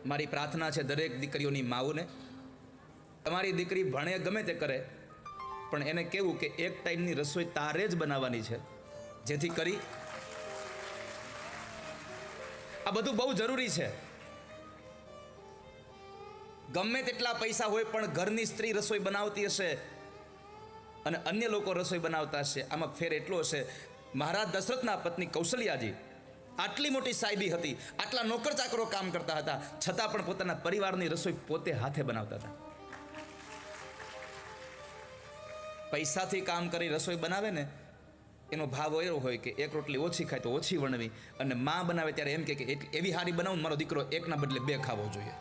મારી પ્રાર્થના છે દરેક દીકરીઓની માઓને, તમારી દીકરી ભણે ગમે તે કરે પણ એને કહેવું કે એક ટાઈમની રસોઈ તારે જ બનાવવાની છે, જેથી કરી આ બધું બહુ જરૂરી છે. ગમે તેટલા પૈસા હોય પણ ઘરની સ્ત્રી રસોઈ બનાવતી હશે અને અન્ય લોકો રસોઈ બનાવતા હશે, આમાં ફેર એટલો હશે. મહારાજ દશરથના પત્ની કૌશલ્યાજી આટલી મોટી સાહેબી હતી, આટલા નોકર ચાકરો કામ કરતા હતા, છતાં પણ પોતાના પરિવારની રસોઈ પોતે હાથે બનાવતા હતા. પૈસાથી કામ કરી રસોઈ બનાવે ને એનો ભાવ એવો હોય કે એક રોટલી ઓછી ખાય તો ઓછી વણવી, અને માં બનાવે ત્યારે એમ કે એવી હારી બનાવું મારો દીકરો એકના બદલે બે ખાવો જોઈએ.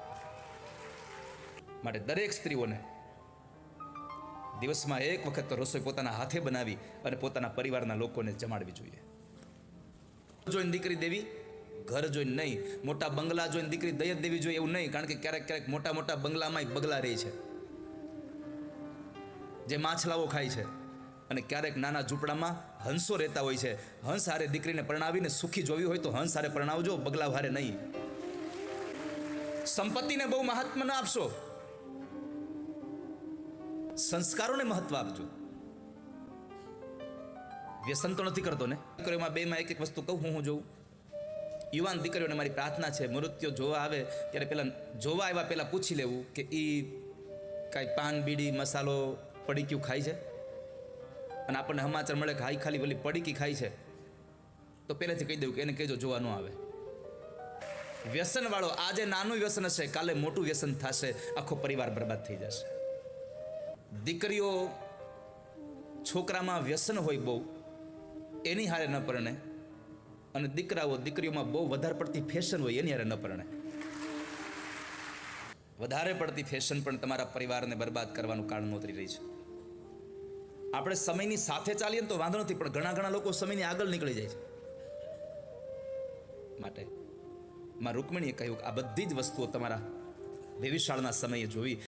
માટે દરેક સ્ત્રીઓને દિવસમાં એક વખત તો રસોઈ પોતાના હાથે બનાવી અને પોતાના પરિવારના લોકોને જમાડવી જોઈએ. જોઈને દીકરી દેવી, ઘર જોઈને નહીં. મોટા બંગલા જોઈને દીકરી દઈ જ દેવી જોઈએ એવું નહીં, કારણ કે ક્યારેક ક્યારેક મોટા મોટા બંગલામાં બગલા રહે છે જે માછલાઓ ખાય છે, અને ક્યારેક નાના ઝૂંપડામાં હંસો રહેતા હોય છે. હંસ હારે દીકરીને પરણાવીને સુખી જોવી હોય તો હંસ હારે પરણાવજો, બગલા હારે નહીં. સંપત્તિને બહુ મહત્વ ન આપશો, સંસ્કારોને મહત્વ આપજો. વ્યસન તો નથી કરતો ને? દીકરીઓમાં બેમાં એક એક વસ્તુ કહું હું જોઉં. યુવાન દીકરીઓને મારી પ્રાર્થના છે, મૃત્યુ જોવા આવે ત્યારે પહેલાં જોવા આવ્યા પહેલાં પૂછી લેવું કે એ કાંઈ પાન બીડી મસાલો પડીક્યું ખાય છે, અને આપણને સમાચાર મળે કે હાઈ ખાલી પેલી પડીકી ખાય છે, તો પહેલેથી કહી દઉં કે એને કહેજો જોવા ન આવે. વ્યસનવાળો આજે નાનું વ્યસન હશે, કાલે મોટું વ્યસન થશે, આખો પરિવાર બરબાદ થઈ જશે. દીકરીઓ છોકરામાં વ્યસન હોય બહુ, એની હારે ન પરણે, અને દીકરાઓ દીકરીઓમાં બહુ વધારે પડતી ફેશન હોય એની હારે ન પરણે. વધારે પડતી ફેશન પણ તમારા પરિવારને બરબાદ કરવાનું કારણ નોતરી રહી છે. આપણે સમયની સાથે ચાલીએ ને તો વાંધો નથી, પણ ઘણા ઘણા લોકો સમયની આગળ નીકળી જાય છે. માટે માં રૂકમણીએ કહ્યું કે આ બધી જ વસ્તુઓ તમારા ભવિષ્યકાળના સમયે જોવી.